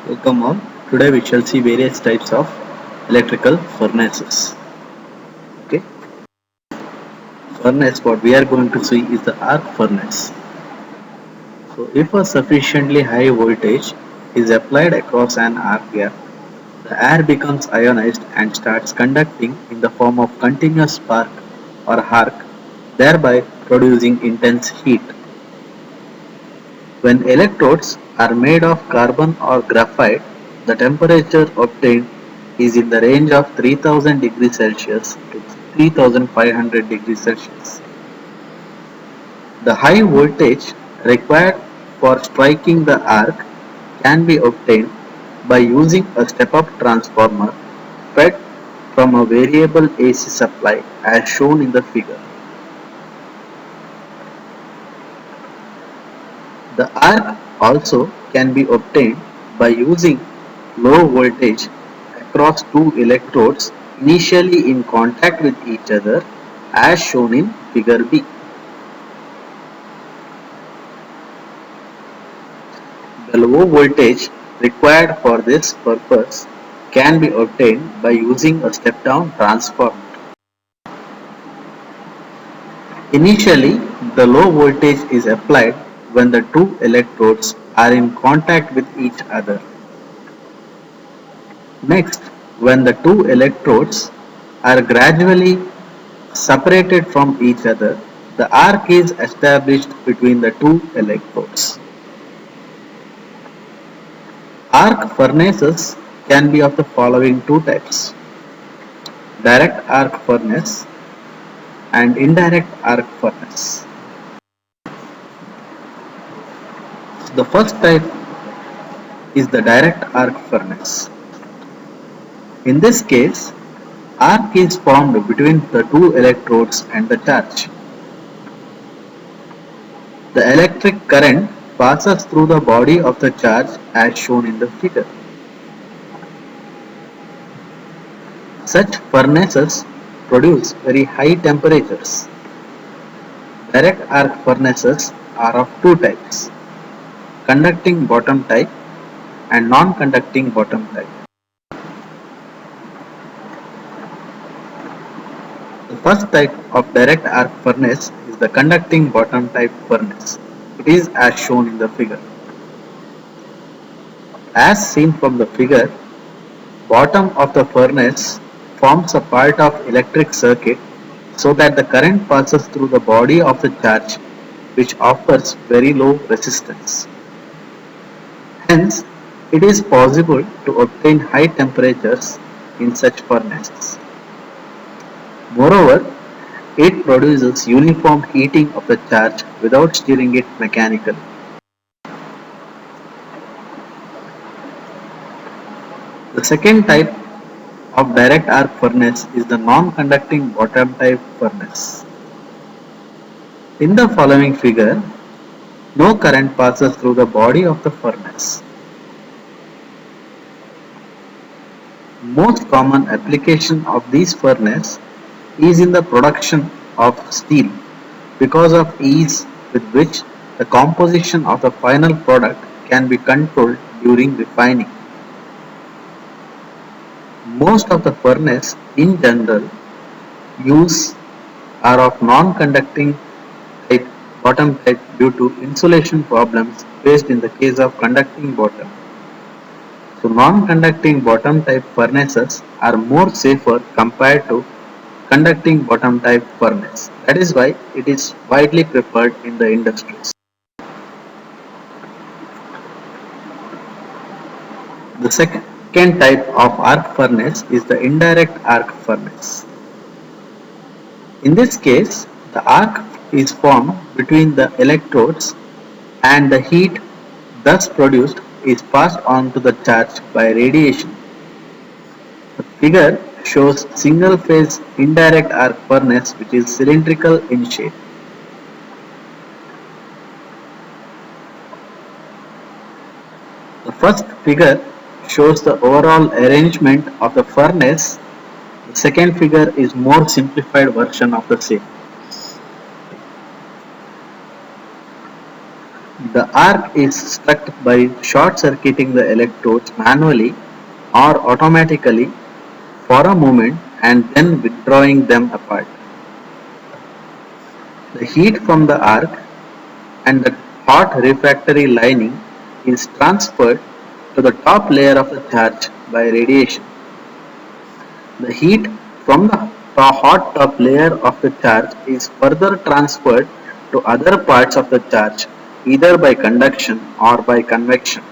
Welcome all. Today we shall see various types of electrical furnaces. Okay. Furnace, what we are going to see is the arc furnace. So if a sufficiently high voltage is applied across an arc gap, the air becomes ionized and starts conducting in the form of continuous spark or arc, thereby producing intense heat. When electrodes are made of carbon or graphite, the temperature obtained is in the range of 3000 degrees Celsius to 3500 degrees Celsius. The high voltage required for striking the arc can be obtained by using a step-up transformer fed from a variable AC supply as shown in the figure. The arc also can be obtained by using low voltage across two electrodes initially in contact with each other as shown in figure B. The low voltage required for this purpose can be obtained by using a step-down transformer. Initially, the low voltage is applied when the two electrodes are in contact with each other. Next, when the two electrodes are gradually separated from each other, the arc is established between the two electrodes. Arc furnaces can be of the following two types: direct arc furnace and indirect arc furnace. The first type is the direct arc furnace. In this case, arc is formed between the two electrodes and the charge. The electric current passes through the body of the charge as shown in the figure. Such furnaces produce very high temperatures. Direct arc furnaces are of two types: conducting bottom type and non-conducting bottom type. The first type of direct arc furnace is the conducting bottom type furnace. It is as shown in the figure. As seen from the figure, bottom of the furnace forms a part of electric circuit so that the current passes through the body of the charge, which offers very low resistance. Hence, it is possible to obtain high temperatures in such furnaces. Moreover, it produces uniform heating of the charge without stirring it mechanically. The second type of direct arc furnace is the non-conducting bottom type furnace. In the following figure, no current passes through the body of the furnace. Most common application of this furnace is in the production of steel because of ease with which the composition of the final product can be controlled during refining. Most of the furnace in general use are of non-conducting type bottom type due to insulation problems faced in the case of conducting bottom. So non-conducting bottom type furnaces are more safer compared to conducting bottom type furnace. That is why it is widely preferred in the industries. The second type of arc furnace is the indirect arc furnace. In this case, the arc is formed between the electrodes and the heat thus produced is passed on to the charge by radiation. The figure shows single phase indirect arc furnace which is cylindrical in shape. The first figure shows the overall arrangement of the furnace. The second figure is more simplified version of the same. The arc is struck by short-circuiting the electrodes manually or automatically for a moment and then withdrawing them apart. The heat from the arc and the hot refractory lining is transferred to the top layer of the charge by radiation. The heat from the hot top layer of the charge is further transferred to other parts of the charge either by conduction or by convection.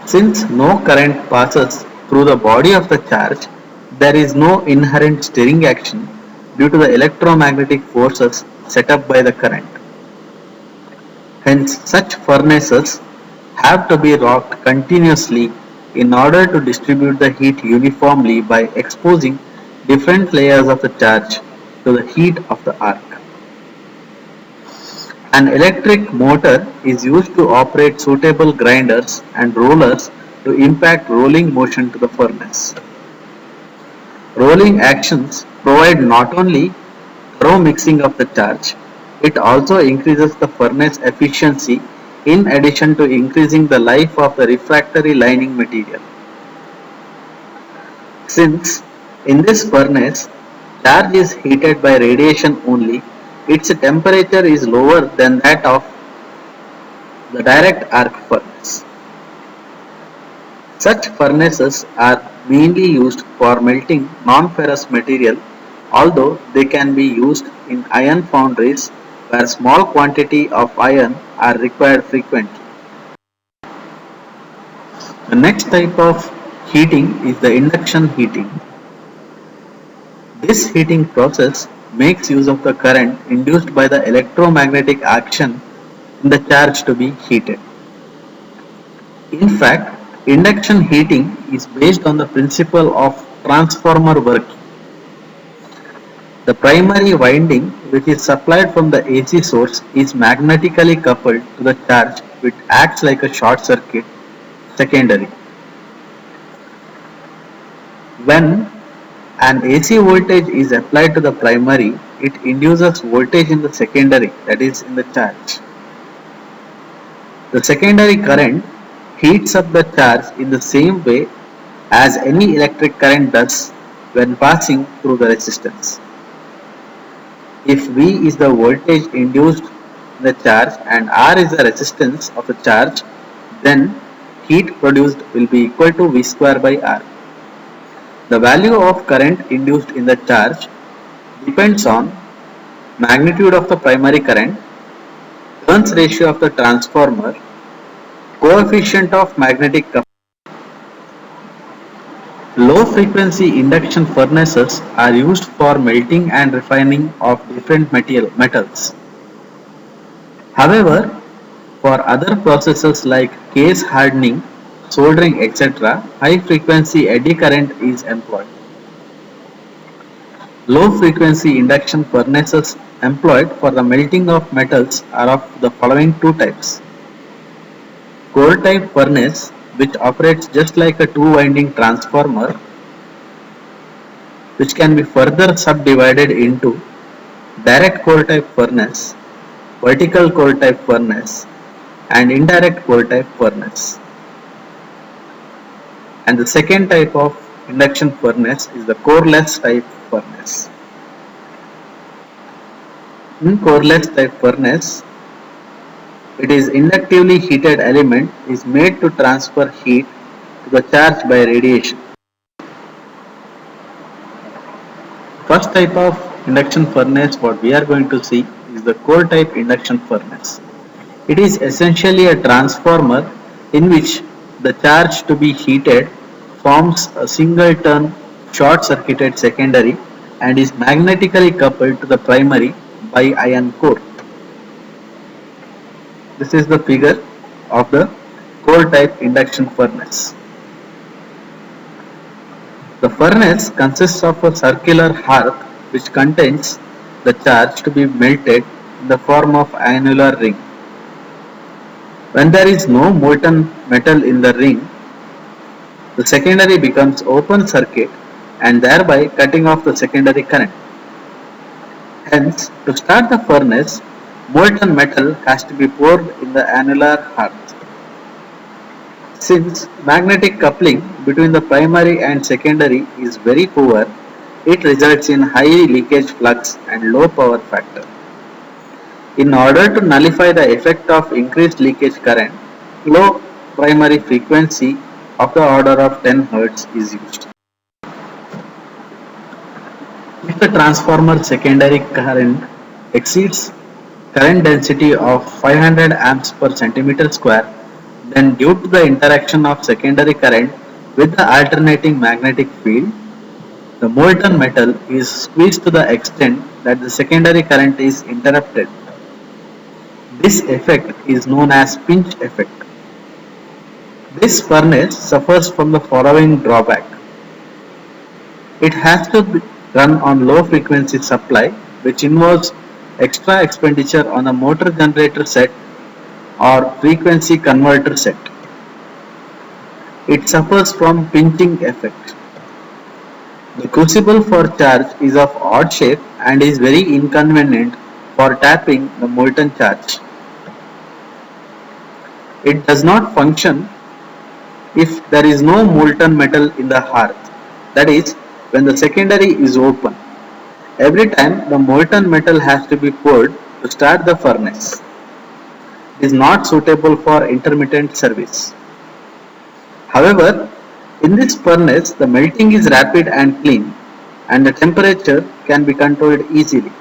Since no current passes through the body of the charge, there is no inherent stirring action due to the electromagnetic forces set up by the current. Hence, such furnaces have to be rocked continuously in order to distribute the heat uniformly by exposing different layers of the charge to the heat of the arc. An electric motor is used to operate suitable grinders and rollers to impact rolling motion to the furnace. Rolling actions provide not only thorough mixing of the charge, it also increases the furnace efficiency in addition to increasing the life of the refractory lining material. Since in this furnace charge is heated by radiation only, its temperature is lower than that of the direct arc furnace. Such furnaces are mainly used for melting non-ferrous material, although they can be used in iron foundries where small quantity of iron are required frequently. The next type of heating is the induction heating. This heating process makes use of the current induced by the electromagnetic action in the charge to be heated. In fact, induction heating is based on the principle of transformer working. The primary winding, which is supplied from the AC source, is magnetically coupled to the charge, which acts like a short circuit secondary. When an AC voltage is applied to the primary, it induces voltage in the secondary, that is in the charge. The secondary current heats up the charge in the same way as any electric current does when passing through the resistance. If V is the voltage induced in the charge and R is the resistance of the charge, then heat produced will be equal to V square by R. The value of current induced in the charge depends on magnitude of the primary current, turns ratio of the transformer, coefficient of magnetic coupling. Low frequency induction furnaces are used for melting and refining of different metals. However, for other processes like case hardening, soldering, etc., high frequency eddy current is employed. Low frequency induction furnaces employed for the melting of metals are of the following two types. Coal type furnace, which operates just like a two-winding transformer, which can be further subdivided into direct coal type furnace, vertical coal type furnace, and indirect coal type furnace. And the second type of induction furnace is the coreless type furnace. In coreless type furnace, it is inductively heated element is made to transfer heat to the charge by radiation. First type of induction furnace what we are going to see is the coal type induction furnace. It is essentially a transformer in which the charge to be heated forms a single turn short circuited secondary and is magnetically coupled to the primary by iron core. This is the figure of the coal type induction furnace. The furnace consists of a circular hearth which contains the charge to be melted in the form of annular ring. When there is no molten metal in the ring, the secondary becomes open circuit and thereby cutting off the secondary current. Hence, to start the furnace, molten metal has to be poured in the annular hearth. Since magnetic coupling between the primary and secondary is very poor, it results in high leakage flux and low power factor. In order to nullify the effect of increased leakage current, low primary frequency of the order of 10 Hz is used. If the transformer secondary current exceeds current density of 500 amps per centimeter square, then due to the interaction of secondary current with the alternating magnetic field, the molten metal is squeezed to the extent that the secondary current is interrupted. This effect is known as pinch effect. This furnace suffers from the following drawback. It has to run on low frequency supply, which involves extra expenditure on a motor generator set or frequency converter set. It suffers from pinching effect. The crucible for charge is of odd shape and is very inconvenient for tapping the molten charge. It does not function if there is no molten metal in the hearth, that is, when the secondary is open. Every time the molten metal has to be poured to start the furnace. It is not suitable for intermittent service. However, in this furnace the melting is rapid and clean and the temperature can be controlled easily.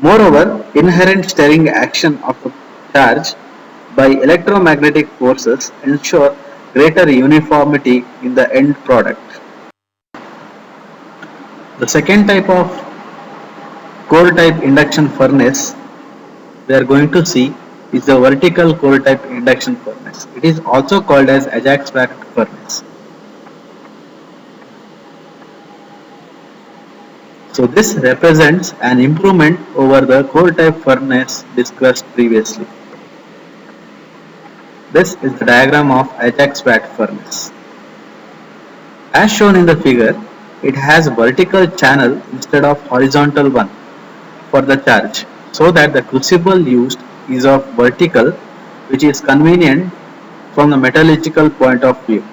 Moreover, inherent stirring action of the charge by electromagnetic forces ensure greater uniformity in the end product. The second type of coal type induction furnace we are going to see is the vertical coal type induction furnace. It is also called as Ajax-Watt furnace. So this represents an improvement over the coal type furnace discussed previously. This is the diagram of Ajax-Watt furnace. As shown in the figure, it has a vertical channel instead of horizontal one for the charge, so that the crucible used is of vertical, which is convenient from the metallurgical point of view.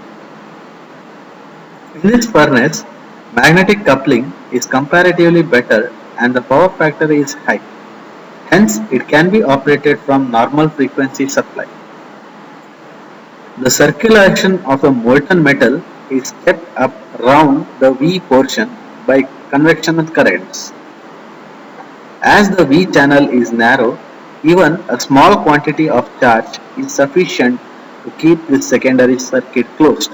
In this furnace, magnetic coupling is comparatively better and the power factor is high. Hence, it can be operated from normal frequency supply. The circulation of the molten metal is kept up round the V portion by convection currents. As the V channel is narrow, even a small quantity of charge is sufficient to keep this secondary circuit closed.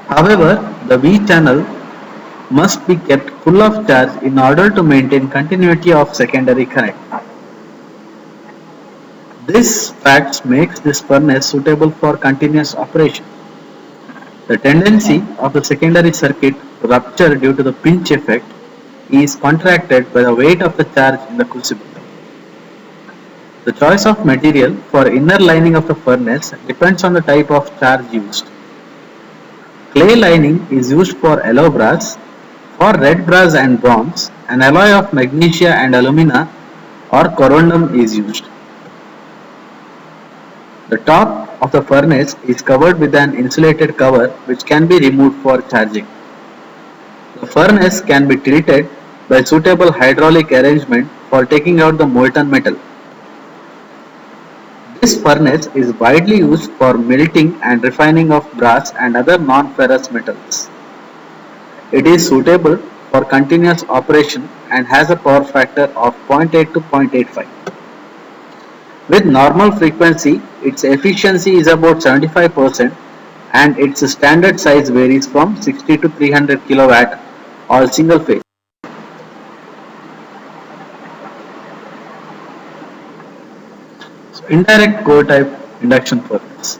However, the V channel must be kept full of charge in order to maintain continuity of secondary current. This fact makes this furnace suitable for continuous operation. The tendency of the secondary circuit to rupture due to the pinch effect is contracted by the weight of the charge in the crucible. The choice of material for inner lining of the furnace depends on the type of charge used. Clay lining is used for yellow brass. For red brass and bronze, an alloy of magnesia and alumina or corundum is used. The top of the furnace is covered with an insulated cover which can be removed for charging. The furnace can be tilted by suitable hydraulic arrangement for taking out the molten metal. This furnace is widely used for melting and refining of brass and other non-ferrous metals. It is suitable for continuous operation and has a power factor of 0.8 to 0.85. With normal frequency, its efficiency is about 75% and its standard size varies from 60 to 300 kW, all single phase. So, indirect core type induction furnace.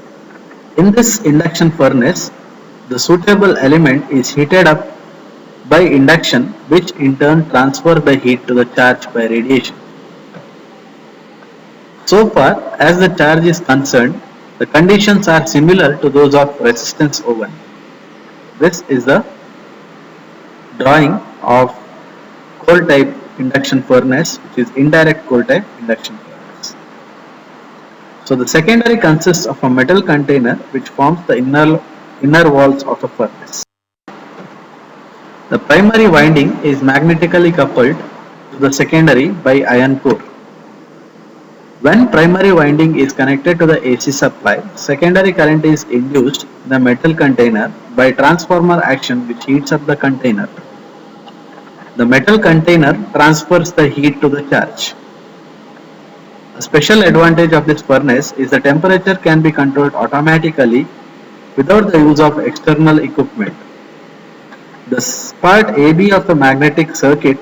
In this induction furnace, the suitable element is heated up by induction, which in turn transfers the heat to the charge by radiation. So far as the charge is concerned, the conditions are similar to those of resistance oven. This is the drawing of coal type induction furnace, which is indirect coal type induction furnace. So the secondary consists of a metal container which forms the inner walls of a furnace. The primary winding is magnetically coupled to the secondary by iron core. When primary winding is connected to the AC supply, secondary current is induced in the metal container by transformer action which heats up the container. The metal container transfers the heat to the charge. A special advantage of this furnace is the temperature can be controlled automatically without the use of external equipment. The part AB of the magnetic circuit,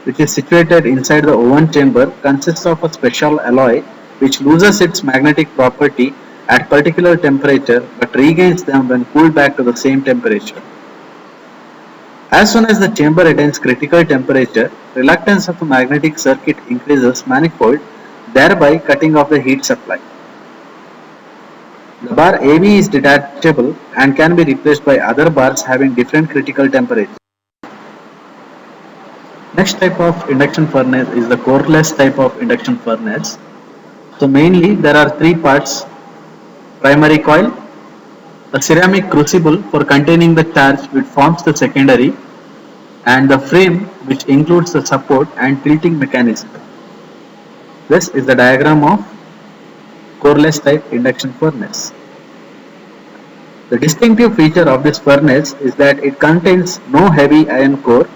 which is situated inside the oven chamber, consists of a special alloy which loses its magnetic property at particular temperature but regains them when cooled back to the same temperature. As soon as the chamber attains critical temperature, reluctance of the magnetic circuit increases manifold, thereby cutting off the heat supply. The bar AB is detachable and can be replaced by other bars having different critical temperatures. Next type of induction furnace is the coreless type of induction furnace. So mainly there are three parts: primary coil, a ceramic crucible for containing the charge which forms the secondary, and the frame which includes the support and tilting mechanism. This is the diagram of coreless type induction furnace. The distinctive feature of this furnace is that it contains no heavy iron core,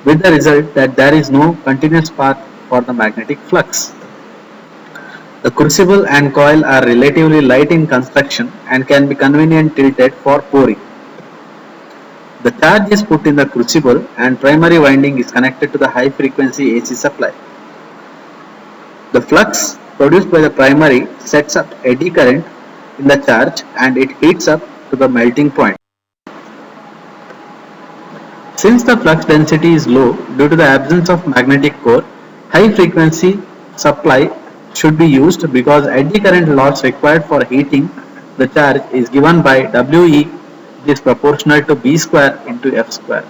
with the result that there is no continuous path for the magnetic flux. The crucible and coil are relatively light in construction and can be conveniently tilted for pouring. The charge is put in the crucible and primary winding is connected to the high frequency AC supply. The flux produced by the primary sets up eddy current in the charge and it heats up to the melting point. Since the flux density is low due to the absence of magnetic core, high frequency supply should be used because eddy current loss required for heating the charge is given by WE, which is proportional to B square into F square.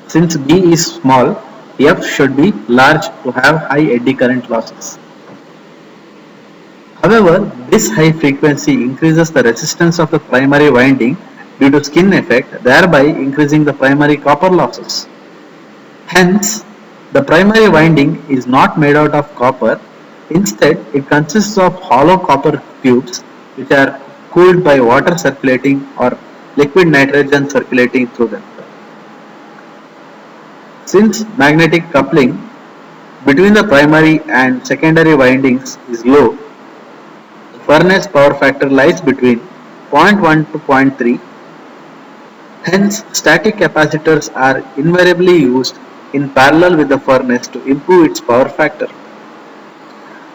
Since B is small, F should be large to have high eddy current losses. However, this high frequency increases the resistance of the primary winding due to skin effect, thereby increasing the primary copper losses. Hence, the primary winding is not made out of copper. Instead, it consists of hollow copper tubes which are cooled by water circulating or liquid nitrogen circulating through them. Since magnetic coupling between the primary and secondary windings is low, the furnace power factor lies between 0.1 to 0.3. Hence, static capacitors are invariably used in parallel with the furnace to improve its power factor.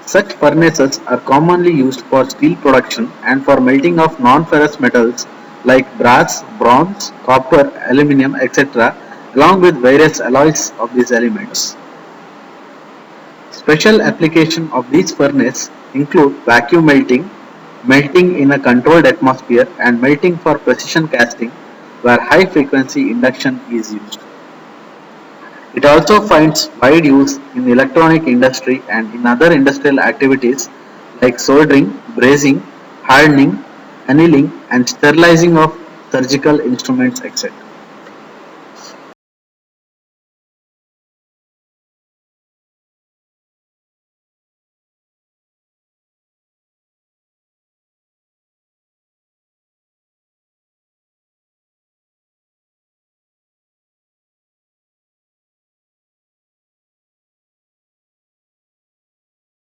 Such furnaces are commonly used for steel production and for melting of non-ferrous metals like brass, bronze, copper, aluminium, etc., along with various alloys of these elements. Special application of these furnaces include vacuum melting, melting in a controlled atmosphere, and melting for precision casting, where high frequency induction is used. It also finds wide use in the electronic industry and in other industrial activities like soldering, brazing, hardening, annealing, and sterilizing of surgical instruments, etc.